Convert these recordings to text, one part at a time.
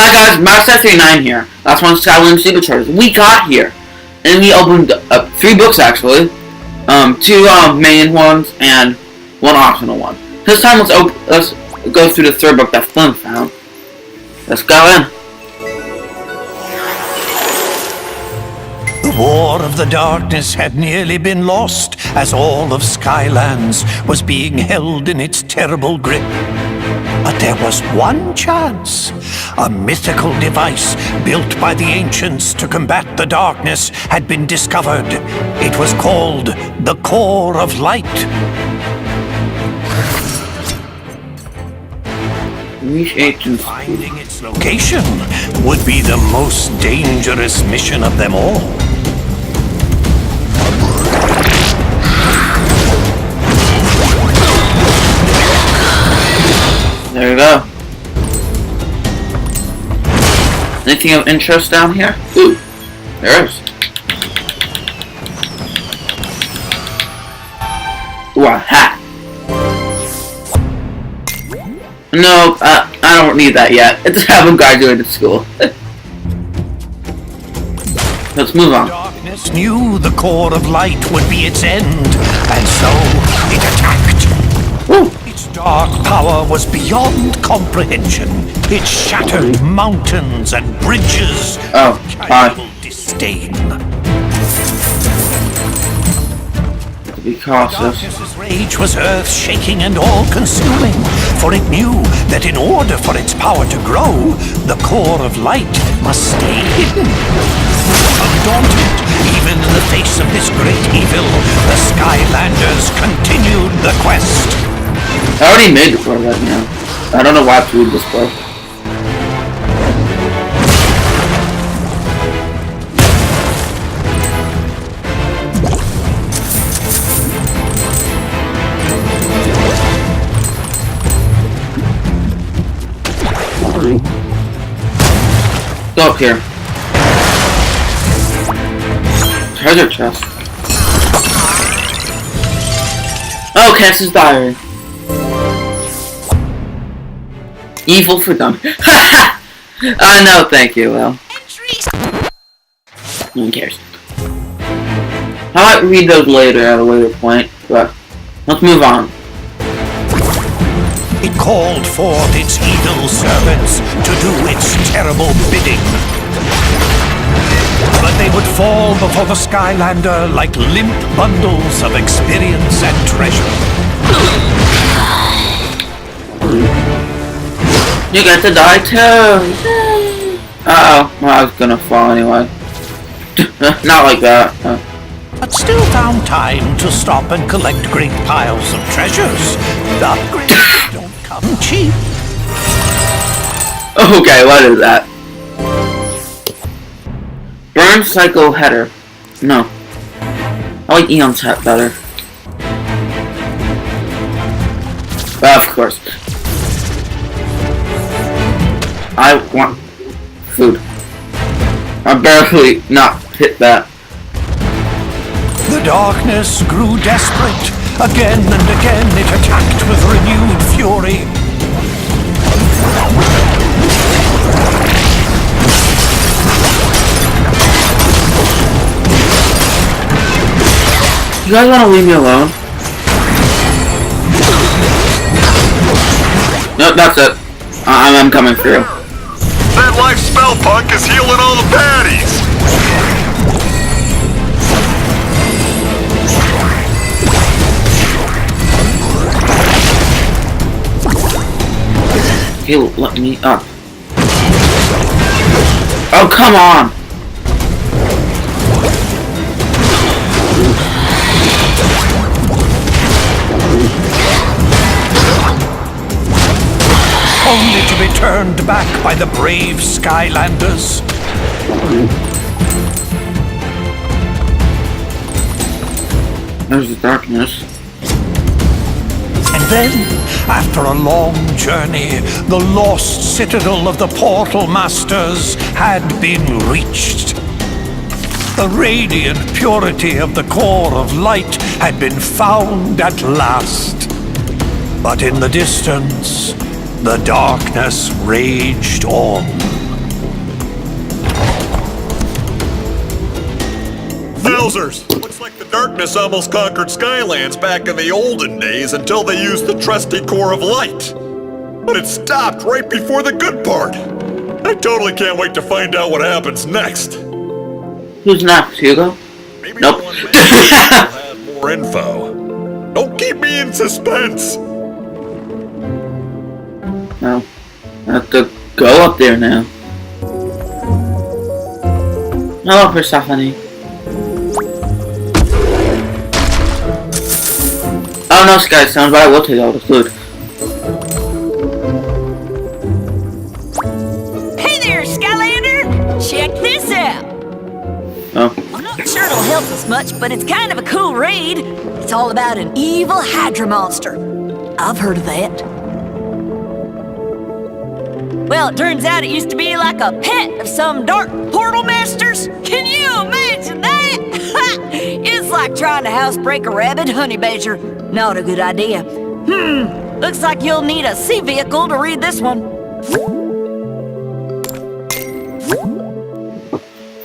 Hi guys, Master39 here. That's one Skylanders Superchargers. We got here, and we opened up 3 books actually, 2 main ones and 1 optional one. This time let's go through the 3rd book that Flynn found. Let's go in. The War of the Darkness had nearly been lost as all of Skylands was being held in its terrible grip. But there was one chance. A mythical device built by the ancients to combat the darkness had been discovered. It was called the Core of Light. Finding its location would be the most dangerous mission of them all. There you go. Anything of interest down here? Ooh, there is. Ooh, a hat. No, I don't need that yet. I haven't graduated school. Let's move on. Darkness knew the Core of Light would be its end, and so it attacked. Ooh. Its dark power was beyond comprehension. It shattered mountains and bridges. Oh, hi. Disdain. Be cautious. Darkness's rage was earth-shaking and all-consuming, for it knew that in order for its power to grow, the Core of Light must stay hidden. Undaunted, even in the face of this great evil, the Skylanders continued the quest. I already made the book right now. I don't know why I have to read this book. Go up here. Treasure chest. Oh, Cass's diary. Evil for dumb. Haha! No, thank you, well. No one cares. I might read those later at a later point, but let's move on. It called forth its evil servants to do its terrible bidding. But they would fall before the Skylander like limp bundles of experience and treasure. You get to die too! Uh-oh, well, I was gonna fall anyway. Not like that. But still found time to stop and collect great piles of treasures. The upgrades don't come cheap. Okay, what is that? Burn Psycho Header. No. I like Eon's hat better. Of course. I want food. I barely not hit that. The darkness grew desperate. Again and again it attacked with renewed fury. You guys want to leave me alone? Nope, that's it. I'm coming through. That life Spellpunk is healing all the baddies! He'll let me up. Oh, come on! Only to be turned back by the brave Skylanders. There's the darkness. And then, after a long journey, the lost citadel of the Portal Masters had been reached. The radiant purity of the Core of Light had been found at last. But in the distance, the darkness raged on. Wowzers! Looks like the darkness almost conquered Skylands back in the olden days until they used the trusty core of light. But it stopped right before the good part. I totally can't wait to find out what happens next. Who's next, Hugo? Maybe Nope. the one will have more info. Don't keep me in suspense. No. I have to go up there now. Hello, Persephone. Oh no, Sky Stones, but I will take all the food. Hey there, Skylander! Check this out! Oh. I'm not sure it'll help us much, but it's kind of a cool raid. It's all about an evil Hydra monster. I've heard of that. Well, it turns out it used to be like a pet of some dark portal masters. Can you imagine that? It's like trying to housebreak a rabid honey badger. Not a good idea. Looks like you'll need a sea vehicle to read this one.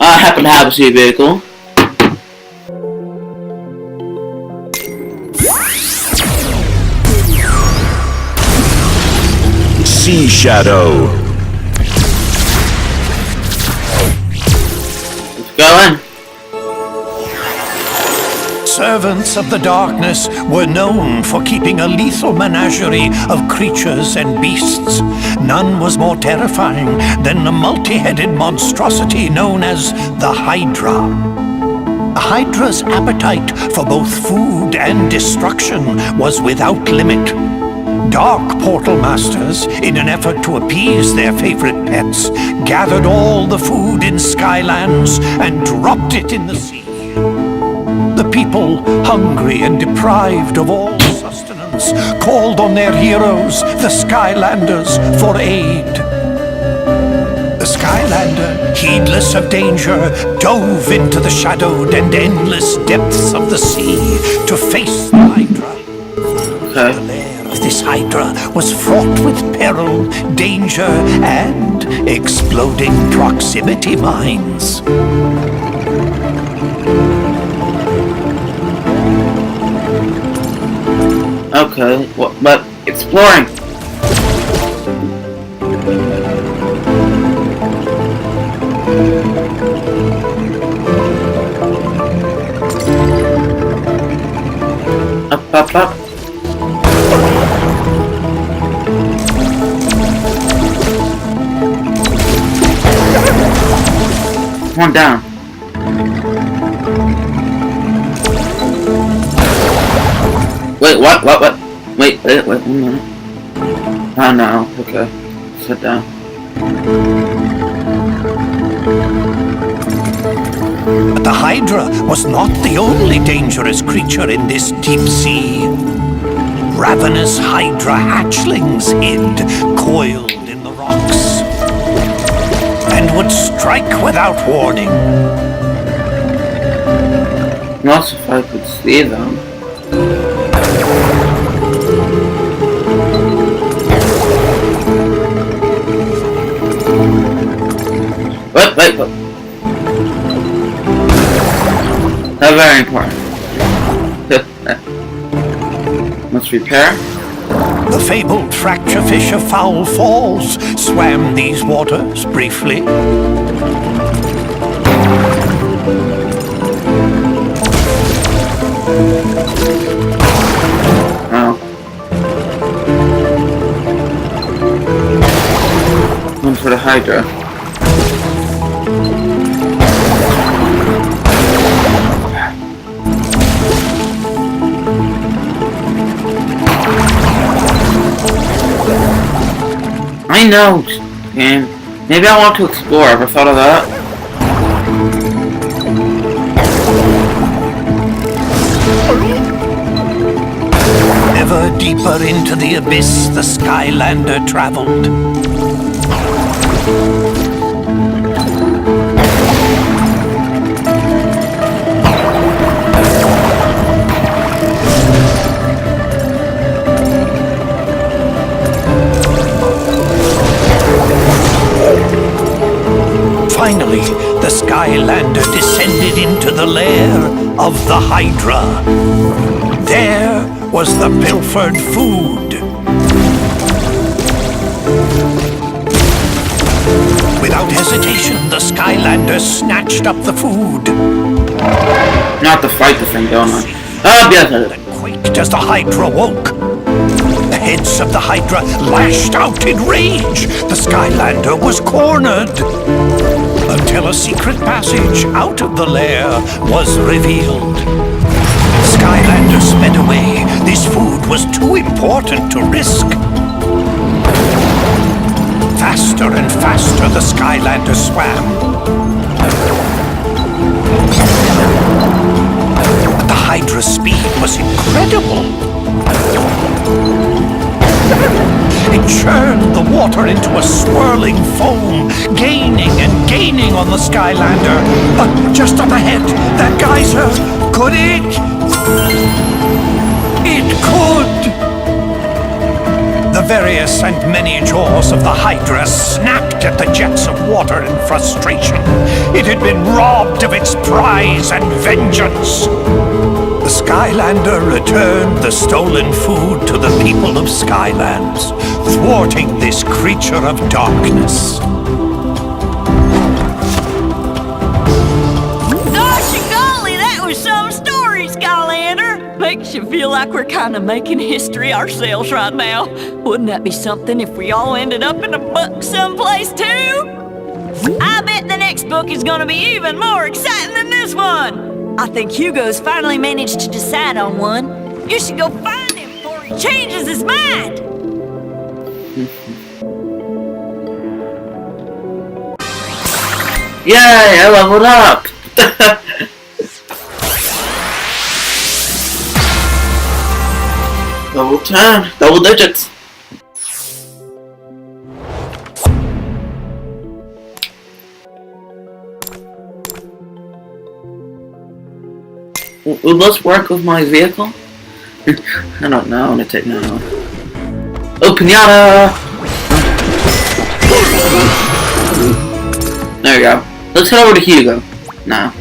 I happen to have a sea vehicle. Sea Shadow. Let's go in. Servants of the darkness were known for keeping a lethal menagerie of creatures and beasts. None was more terrifying than the multi-headed monstrosity known as the Hydra. A Hydra's appetite for both food and destruction was without limit. Dark portal masters, in an effort to appease their favorite pets, gathered all the food in Skylands and dropped it in the sea. The people, hungry and deprived of all sustenance, called on their heroes, the Skylanders, for aid. The Skylander, heedless of danger, dove into the shadowed and endless depths of the sea to face the Hydra. Okay. The lair of this Hydra was fraught with peril, danger, and exploding proximity mines. Okay, but exploring. Up. One down. Wait, what? Wait, 1 minute. Oh no, okay. Sit down. But the Hydra was not the only dangerous creature in this deep sea. Ravenous Hydra hatchlings hid, coiled in the rocks, and would strike without warning. Not if I could see them. Wait. That's very important. Let's repair. The fabled fracture fish of Foul Falls swam these waters briefly. Oh. One for the Hydra. I know, game. Maybe I want to explore. Ever thought of that? Ever deeper into the abyss the Skylander traveled. Finally, the Skylander descended proceeded into the lair of the Hydra. There was the pilfered food. Without hesitation, the Skylanders snatched up the food. Not to fight the thing, don't I? Oh, yes, I did. Quaked as the Hydra woke. The heads of the Hydra lashed out in rage. The Skylander was cornered. Until a secret passage out of the lair was revealed. The Skylander sped away. This food was too important to risk. Faster and faster the Skylander swam. But the Hydra's speed was incredible. It churned the water into a swirling foam, gaining and gaining on the Skylander. But just up ahead, that geyser, could it? It could! The various and many jaws of the Hydra snapped at the jets of water in frustration. It had been robbed of its prize and vengeance. The Skylander returned the stolen food to the people of Skylands, thwarting this creature of darkness. Gosh and golly, that was some story, Skylander! Makes you feel like we're kind of making history ourselves right now. Wouldn't that be something if we all ended up in a book someplace too? I bet the next book is gonna be even more exciting than this one! I think Hugo's finally managed to decide on one. You should go find him before he changes his mind! Yay, I leveled up! Double 10, double digits. Will this work with my vehicle? I don't know, I'm gonna take that out. Oh, pinata! There we go. Let's head over to Hugo. Now.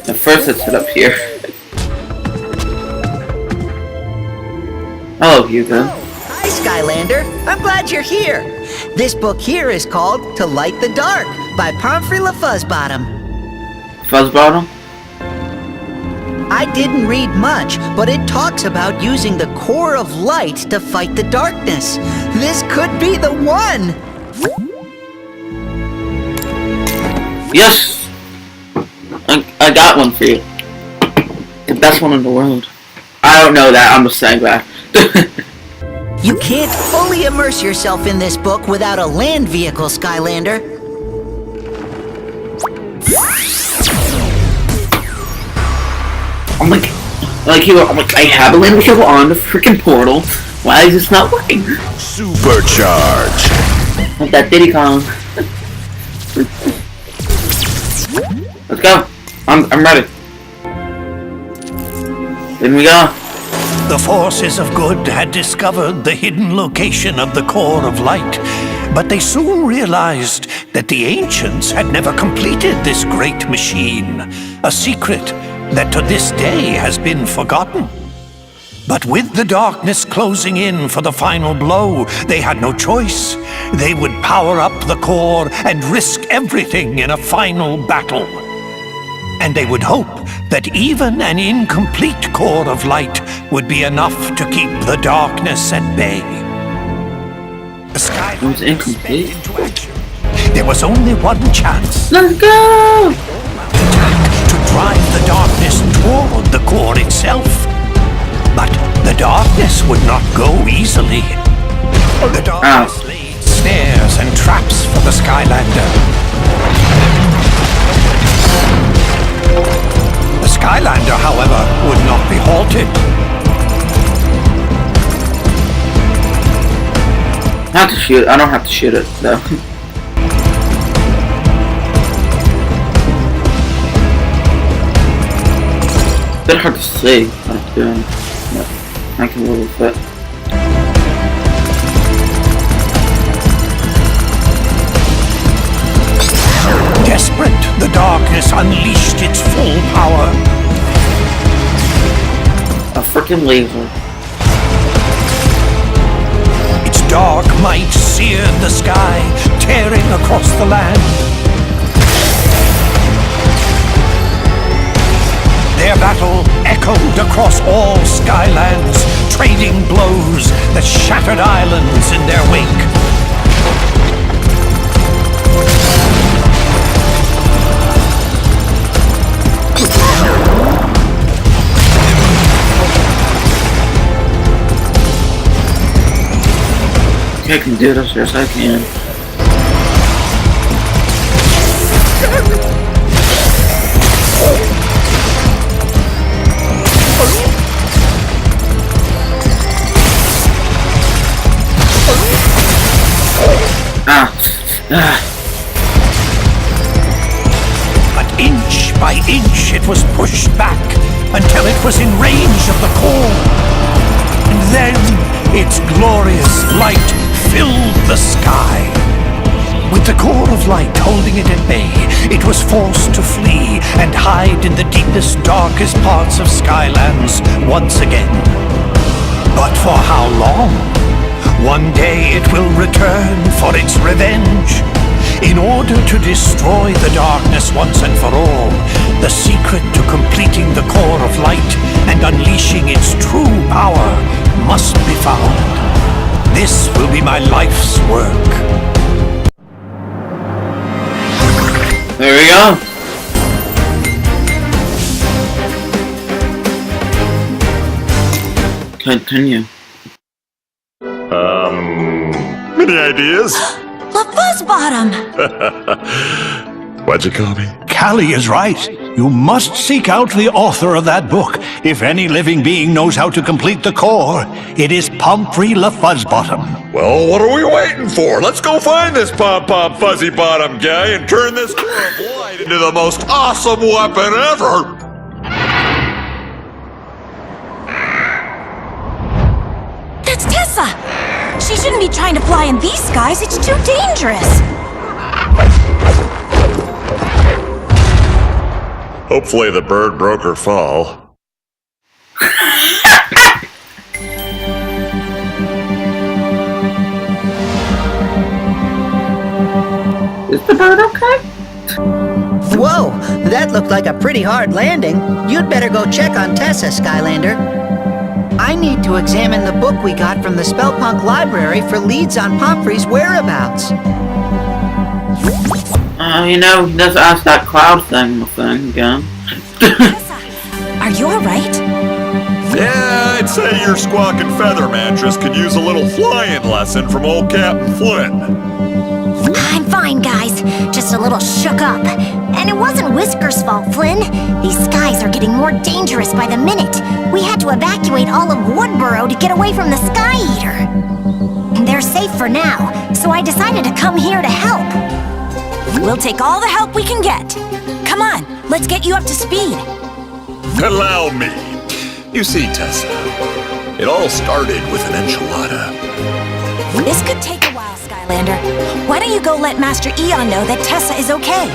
At first, let's head up here. Hello, Hugo. Hi, Skylander. I'm glad you're here. This book here is called To Light the Dark by Pomfrey LaFuzzbottom. Fuzzbottom? I didn't read much, but it talks about using the core of light to fight the darkness. This could be the one! Yes! I got one for you. The best one in the world. I don't know that, I'm just saying that. You can't fully immerse yourself in this book without a land vehicle, Skylander. I'm like, I have a land vehicle on the freaking portal. Why is this not working? Supercharge. Like that Diddy Kong. Let's go. I'm ready. In we go. The forces of good had discovered the hidden location of the core of light, but they soon realized that the ancients had never completed this great machine, a secret that to this day has been forgotten. But with the darkness closing in for the final blow, they had no choice. They would power up the core and risk everything in a final battle. And they would hope that even an incomplete core of light would be enough to keep the darkness at bay. The sky was incomplete. sped into action. There was only one chance. Let's go! Attack to drive the darkness toward the core itself. But the darkness would not go easily. The darkness laid snares and traps for the Skylander. The Skylander, however, would not be halted. I have to shoot. I don't have to shoot it though. Bit hard to see what I'm doing, but I can live with it. Desperate The darkness unleashed its full power. A freaking laser. Its dark might seared the sky, tearing across the land. Their battle echoed across all Skylands, trading blows that shattered islands in their wake. I can do this, yes I can. But inch by inch it was pushed back until it was in range of the core. And then its glorious light filled the sky. With the core of light holding it at bay, it was forced to flee and hide in the deepest, darkest parts of Skylands once again. But for how long? One day it will return for its revenge. In order to destroy the darkness once and for all, the secret to completing the core of light and unleashing its true power must be found. This will be my life's work. There we go. Continue. Any ideas? The Fuzzbottom! What'd you call me? Callie is right. You must seek out the author of that book. If any living being knows how to complete the core, it is Pumphrey LaFuzzbottom. Well, what are we waiting for? Let's go find this pom-pom fuzzy bottom guy and turn this core of light into the most awesome weapon ever! That's Tessa! She shouldn't be trying to fly in these skies, it's too dangerous! Hopefully the bird broke her fall. Is the bird okay? Whoa, that looked like a pretty hard landing. You'd better go check on Tessa, Skylander. I need to examine the book we got from the Spellpunk library for leads on Pumphrey's whereabouts. You know, let's ask that cloud thing again. Tessa, are you alright? Yeah, I'd say your squawking feather mattress could use a little flying lesson from old Captain Flynn. I'm fine, guys. Just a little shook up. And it wasn't Whisker's fault, Flynn. These skies are getting more dangerous by the minute. We had to evacuate all of Woodboro to get away from the Sky Eater. They're safe for now, so I decided to come here to help. We'll take all the help we can get. Come on, let's get you up to speed. Allow me. You see, Tessa, it all started with an enchilada. This could take a while, Skylander. Why don't you go let Master Eon know that Tessa is okay?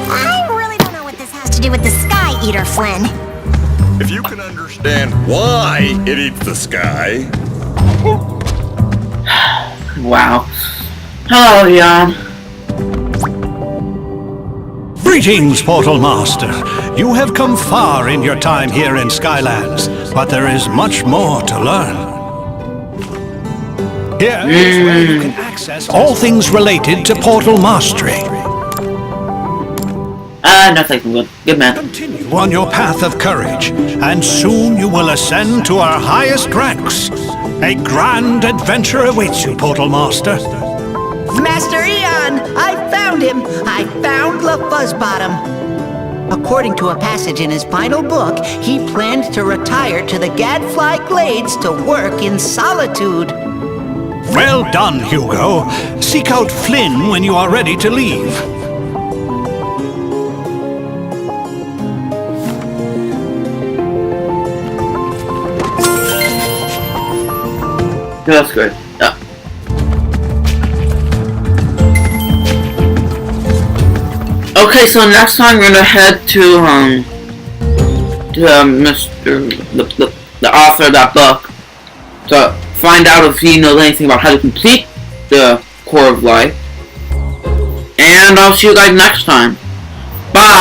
I really don't know what this has to do with the Sky Eater, Flynn. If you can understand why it eats the sky... Wow. Hello, Eon. Greetings, Portal Master. You have come far in your time here in Skylands, but there is much more to learn. Here is where you can access all things related to Portal Mastery. No, thank you. Good man. Continue on your path of courage, and soon you will ascend to our highest ranks. A grand adventure awaits you, Portal Master. Master Eon! I found him! I found LaFuzzbottom! According to a passage in his final book, he planned to retire to the Gadfly Glades to work in solitude. Well done, Hugo. Seek out Flynn when you are ready to leave. That's good. Okay, Okay, so next time we're gonna head to the author of that book to find out if he knows anything about how to complete the Core of Life. And I'll see you guys next time. Bye!